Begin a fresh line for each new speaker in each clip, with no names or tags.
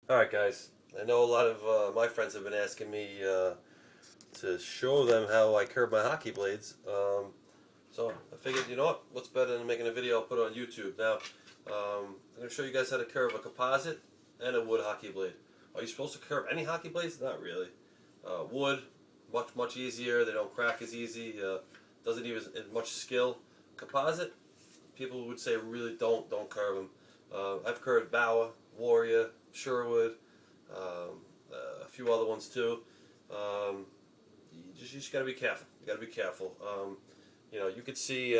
Alright guys, I know a lot of my friends have been asking me to show them how I curve my hockey blades. So I figured, you know what, what's better than making a video I'll put on YouTube. Now, I'm going to show you guys how to curve a composite and a wood hockey blade. Are you supposed to curve any hockey blades? Not really. Wood, much easier, they don't crack as easy, doesn't need as much skill. Composite, people would say really don't curve them. I've curved Bauer, Warrior, Sherwood, a few other ones too. You just got to be careful. You got to be careful. You could see,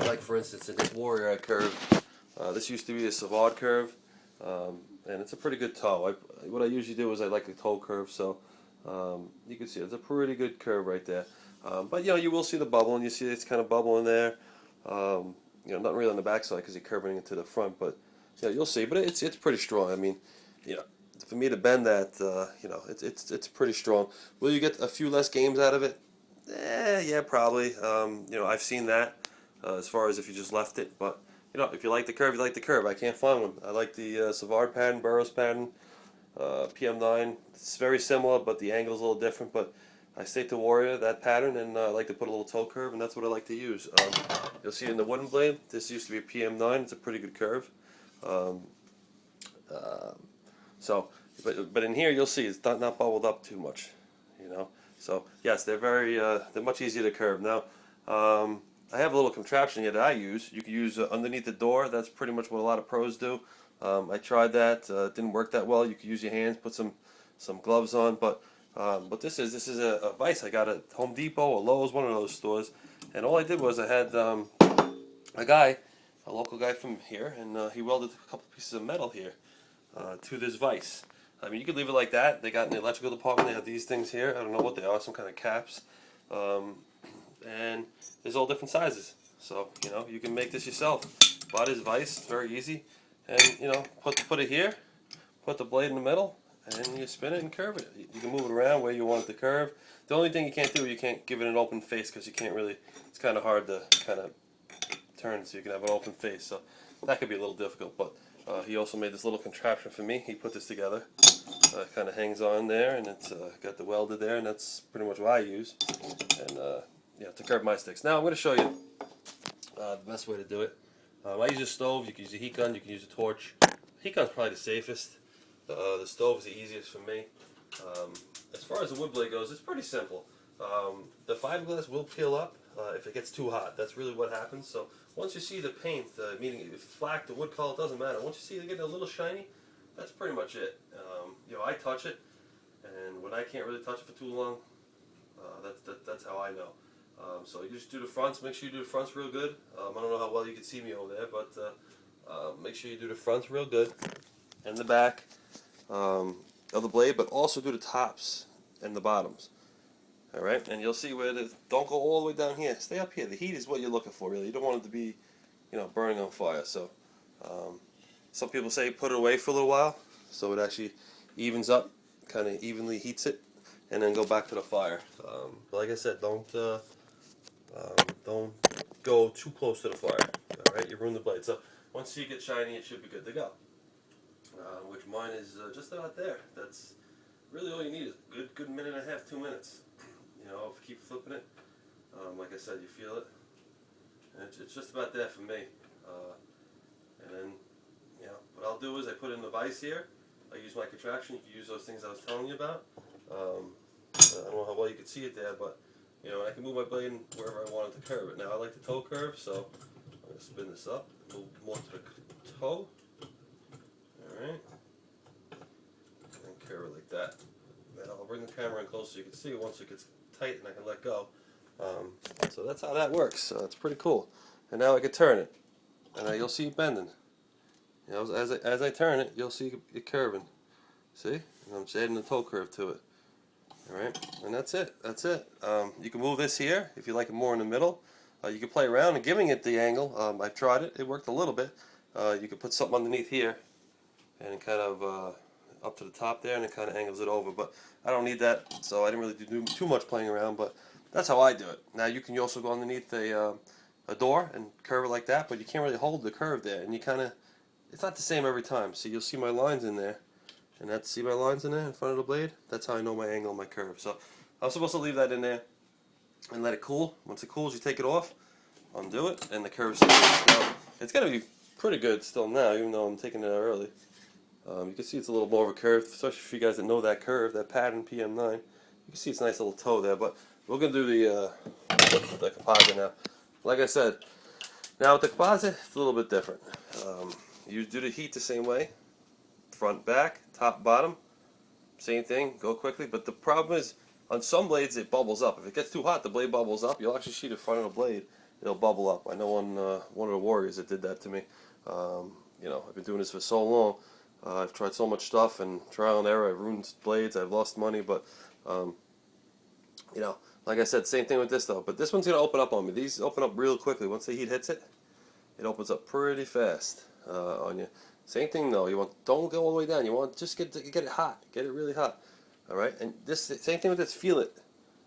like for instance, in this Warrior I curved. This used to be a Savard curve, and it's a pretty good toe. What I usually do is I like a toe curve, so you can see it's a pretty good curve right there. But you will see the bubble, and you see it's kind of bubbling there. Not really on the backside because you're curving it to the front, but you'll see. But it's pretty strong. I mean, for me to bend that, it's pretty strong. Will you get a few less games out of it? Yeah, probably. I've seen that as far as if you just left it. But if you like the curve, you like the curve. I can't find one. I like the Savard pattern, Burroughs pattern, PM9. It's very similar, but the angle's a little different. But I stick to Warrior, that pattern, and I like to put a little toe curve, and that's what I like to use. You'll see in the wooden blade, this used to be a PM9. It's a pretty good curve. Um, uh, but in here you'll see it's not bubbled up too much. So yes, they're much easier to curve. Now, I have a little contraption here that I use. You can use underneath the door. That's pretty much what a lot of pros do. I tried that. It didn't work that well. You can use your hands, put some gloves on, but this is a vise I got at Home Depot or Lowe's, one of those stores. And all I did was I had a local guy from here, and he welded a couple pieces of metal here to this vise. I mean, you could leave it like that. They got in the electrical department, they have these things here. I don't know what they are, some kind of caps. And there's all different sizes. So, you can make this yourself. Buy this vise, it's very easy. And, put it here, put the blade in the middle, and you spin it and curve it. You can move it around where you want it to curve. The only thing you can't do, you can't give it an open face because you can't really, it's kind of hard to kind of turn so you can have an open face. So that could be a little difficult, but he also made this little contraption for me. He put this together. It kind of hangs on there, and it's got the welder there, and that's pretty much what I use. And to curve my sticks. Now I'm going to show you the best way to do it. I use a stove. You can use a heat gun. You can use a torch. Heat gun's probably the safest. The stove is the easiest for me. As far as the wood blade goes, it's pretty simple. The fiberglass will peel up if it gets too hot. That's really what happens. So once you see the paint, meaning if it's black, the wood color, doesn't matter. Once you see it getting a little shiny, that's pretty much it. I touch it, and when I can't really touch it for too long, that's how I know. So you just do the fronts. Make sure you do the fronts real good. I don't know how well you can see me over there, but make sure you do the fronts real good and the back of the blade, but also do the tops and the bottoms. All right, and you'll see where don't go all the way down here. Stay up here. The heat is what you're looking for, really. You don't want it to be, burning on fire. So, some people say put it away for a little while, so it actually evens up, kind of evenly heats it, and then go back to the fire. But like I said, don't go too close to the fire. All right, you ruin the blade. So once you get shiny, it should be good to go. Which mine is just about there. That's really all you need is a good minute and a half, 2 minutes. If you keep flipping it, like I said, you feel it. And it's just about there for me. And then, what I'll do is I put in the vise here. I use my contraption. You can use those things I was telling you about. I don't know how well you can see it there, but I can move my blade wherever I want it to curve it. Now I like the toe curve, so I'm going to spin this up, move more to the toe. Alright. And curve it like that. Then I'll bring the camera in close so you can see it once it gets tight and I can let go. So that's how that works. So it's pretty cool. And now I can turn it, and you'll see it bending. As I turn it, you'll see it curving. See? And I'm just adding the toe curve to it. Alright, and that's it. That's it. You can move this here if you like it more in the middle. You can play around and giving it the angle. I've tried it. It worked a little bit. You could put something underneath here and kind of up to the top there, and it kind of angles it over. But I don't need that, so I didn't really do too much playing around. But that's how I do it. Now you can also go underneath a door and curve it like that, but you can't really hold the curve there, and you kind of, it's not the same every time. So you'll see my lines in there. And that's, see my lines in there in front of the blade? That's how I know my angle and my curve. So I'm supposed to leave that in there and let it cool. Once it cools, you take it off, undo it, and the curve stays. Now, it's going to be pretty good still now, even though I'm taking it out early. You can see it's a little more of a curve, especially for you guys that know that curve, that pattern PM9. You can see it's a nice little toe there, but we're going to do the composite now. Like I said, now with the composite, it's a little bit different. You do the heat the same way. Front, back, top, bottom, same thing, go quickly. But the problem is, on some blades it bubbles up. If it gets too hot, the blade bubbles up. You'll actually see the front of the blade, it'll bubble up. I know one of the warriors that did that to me. You know, I've been doing this for so long. I've tried so much stuff and trial and error. I've ruined blades, I've lost money, but you know, like I said, same thing with this though. But this one's gonna open up on me. These open up real quickly. Once the heat hits it, it opens up pretty fast on you. Same thing though. Don't go all the way down. You want just get it hot. Get it really hot. All right. And this same thing with this. Feel it.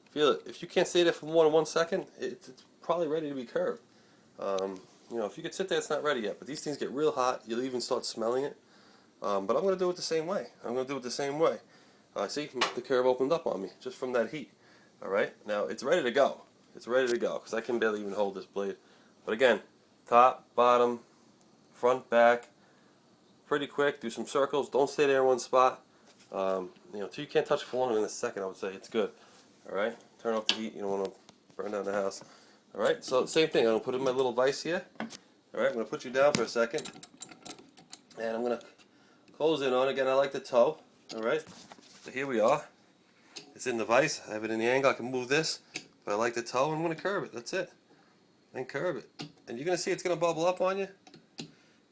Feel it. If you can't stay there for more than 1 second, it's probably ready to be curved. You know, if you could sit there, it's not ready yet. But these things get real hot. You'll even start smelling it. But I'm going to do it the same way. I'm going to do it the same way. See, the curve opened up on me just from that heat. All right. Now it's ready to go. It's ready to go because I can barely even hold this blade. But again, top, bottom, front, back. Pretty quick, do some circles, don't stay there in one spot. You know, till you can't touch it for longer than a second, I would say it's good. Alright, turn off the heat, you don't want to burn down the house. Alright, so same thing, I'm going to put in my little vise here. Alright, I'm going to put you down for a second. And I'm going to close in on it. Again, I like the toe. Alright, so here we are. It's in the vise, I have it in the angle, I can move this. But I like the toe, I'm going to curve it, that's it. And curve it. And you're going to see it's going to bubble up on you.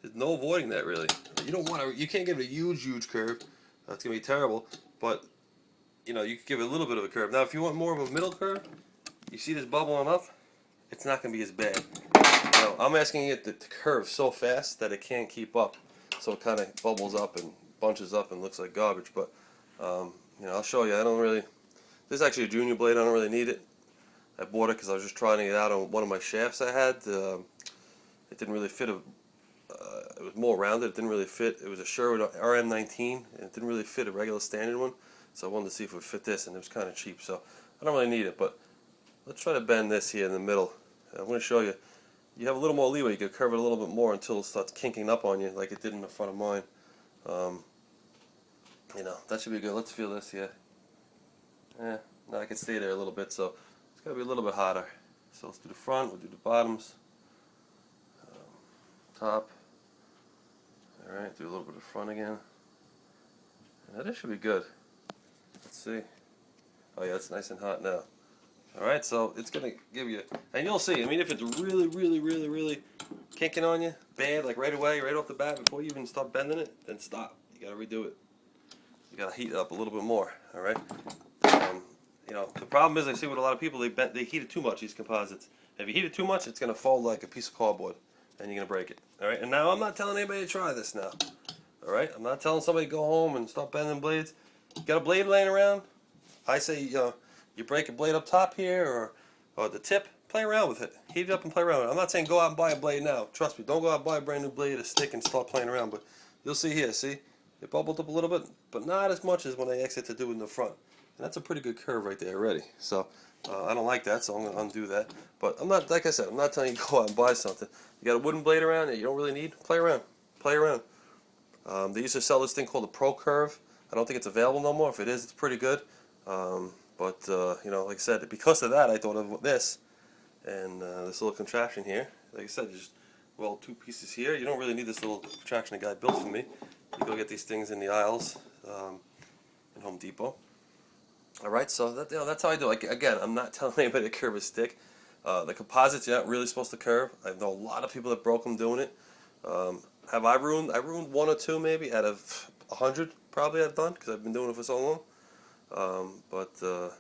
There's no avoiding that really. You don't want to. You can't give it a huge curve. That's gonna be terrible. But you know, you can give it a little bit of a curve. Now, if you want more of a middle curve, you see this bubbling up. It's not gonna be as bad. You know, I'm asking it to curve so fast that it can't keep up. So it kind of bubbles up and bunches up and looks like garbage. But you know, I'll show you. I don't really. This is actually a junior blade. I don't really need it. I bought it because I was just trying it out on one of my shafts I had. It didn't really fit it was more rounded. It didn't really fit. It was a Sherwood RM19, and it didn't really fit a regular standard one. So I wanted to see if it would fit this, and it was kind of cheap. So I don't really need it, but let's try to bend this here in the middle. I'm going to show you. You have a little more leeway. You can curve it a little bit more until it starts kinking up on you, like it did in the front of mine. You know, that should be good. Let's feel this here. Yeah, now I can stay there a little bit, so it's got to be a little bit hotter. So let's do the front. We'll do the bottoms. Top. Alright, do a little bit of front again. Now this should be good. Let's see. Oh yeah, it's nice and hot now. Alright, so it's going to give you, and you'll see, I mean, if it's really kinking on you, bad, like right away, right off the bat, before you even start bending it, then stop. You got to redo it. You got to heat it up a little bit more, alright? You know, the problem is I see with a lot of people, they heat it too much, these composites. If you heat it too much, it's going to fold like a piece of cardboard, and you're going to break it. Alright, and now I'm not telling anybody to try this now. Alright, I'm not telling somebody to go home and start bending blades. You got a blade laying around? I say, you break a blade up top here, or the tip, play around with it. Heat it up and play around with it. I'm not saying go out and buy a blade now. Trust me, don't go out and buy a brand new blade, a stick, and start playing around. But you'll see here, see? It bubbled up a little bit, but not as much as when I exit to do it in the front. And that's a pretty good curve right there already. So I don't like that, so I'm going to undo that. But I'm not, like I said, I'm not telling you to go out and buy something. You got a wooden blade around that you don't really need, play around. Play around. They used to sell this thing called a Pro Curve. I don't think it's available no more. If it is, it's pretty good. But you know, like I said, because of that, I thought of this and this little contraption here. Like I said, just two pieces here. You don't really need this little contraption the guy built for me. You go get these things in the aisles in Home Depot. All right, so that's how I do. Like again, I'm not telling anybody to curve a stick. The composites, you're not really supposed to curve. I know a lot of people that broke them doing it. Have I ruined? I ruined 1 or 2 maybe out of 100 probably I've done because I've been doing it for so long. But you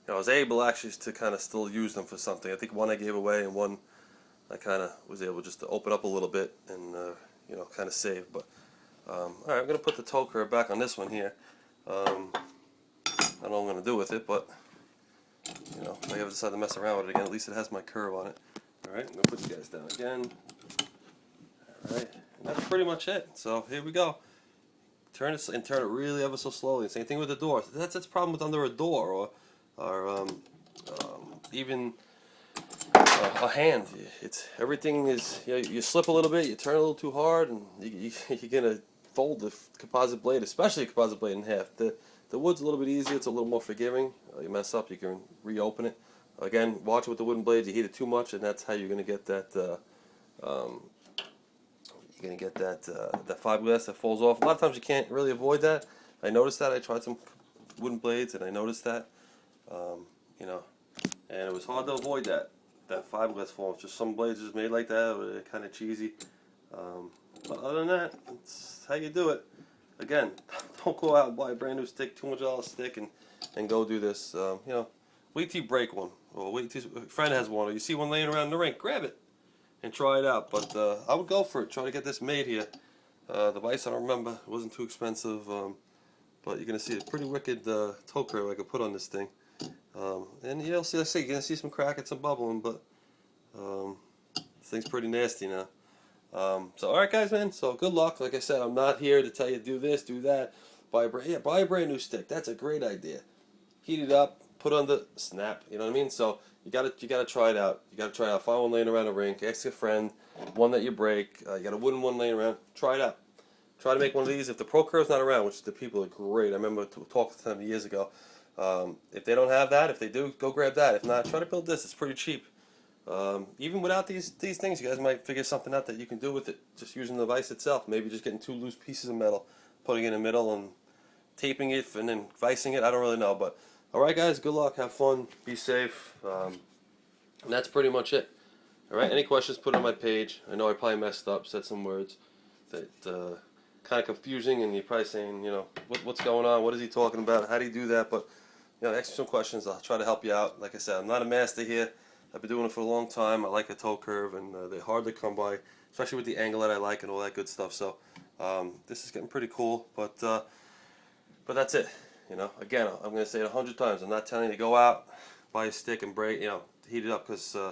know, I was able actually to kind of still use them for something. I think one I gave away and one I kind of was able just to open up a little bit and you know, kind of save. But all right, I'm gonna put the toe curve back on this one here. I don't know what I'm gonna do with it, but you know, if I ever decide to mess around with it again, at least it has my curve on it. All right, I'm gonna put you guys down again. All right, and that's pretty much it. So here we go. turn it and turn it really ever so slowly. Same thing with the door. That's the problem with under a door or even a hand. It's everything is you slip a little bit, you turn a little too hard, and you're gonna fold the composite blade, especially a composite blade, in half. The wood's a little bit easier. It's a little more forgiving. You mess up, you can reopen it. Again, watch it with the wooden blades. You heat it too much, and that's how you're gonna get that. You're gonna get that fiberglass that falls off. A lot of times you can't really avoid that. I noticed that. I tried some wooden blades, and I noticed that. You know, and it was hard to avoid that fiberglass falling. Just some blades just made like that. They're kind of cheesy. But other than that, it's how you do it. Again, don't go out and buy a brand new stick, $200 stick, and go do this. You know, wait till you break one, or wait till a friend has one, or you see one laying around the rink, grab it and try it out. But I would go for it. Try to get this made here. The vise, I don't remember. It wasn't too expensive. But you're gonna see a pretty wicked toe curve I could put on this thing. And you'll see, you're gonna see some crack and some bubbling, but this thing's pretty nasty now. So alright guys, man, so good luck. Like I said, I'm not here to tell you do this, do that. Buy a brand new stick. That's a great idea. Heat it up, put on the snap, you know what I mean? So you gotta try it out. You gotta try it out. Find one laying around the rink, ask a friend, one that you break, you got a wooden one laying around, try it out. Try to make one of these. If the Pro Curve's not around, which the people are great, I remember talking to them years ago. If they don't have that, if they do, go grab that. If not, try to build this. It's pretty cheap. Even without these things, you guys might figure something out that you can do with it, just using the vise itself. Maybe just getting two loose pieces of metal, putting it in the middle, and taping it, and then vicing it. I don't really know, but alright guys, good luck, have fun, be safe, and that's pretty much it. Alright, any questions, put it on my page. I know I probably messed up, said some words that kind of confusing, and you're probably saying, you know, what's going on, what is he talking about, how do you do that? But you know, ask me some questions, I'll try to help you out. Like I said, I'm not a master here. I've been doing it for a long time. I like a toe curve, and they're hard to come by, especially with the angle that I like and all that good stuff. So this is getting pretty cool, but that's it. You know, again, I'm going to say it 100 times. I'm not telling you to go out, buy a stick and break, you know, heat it up, because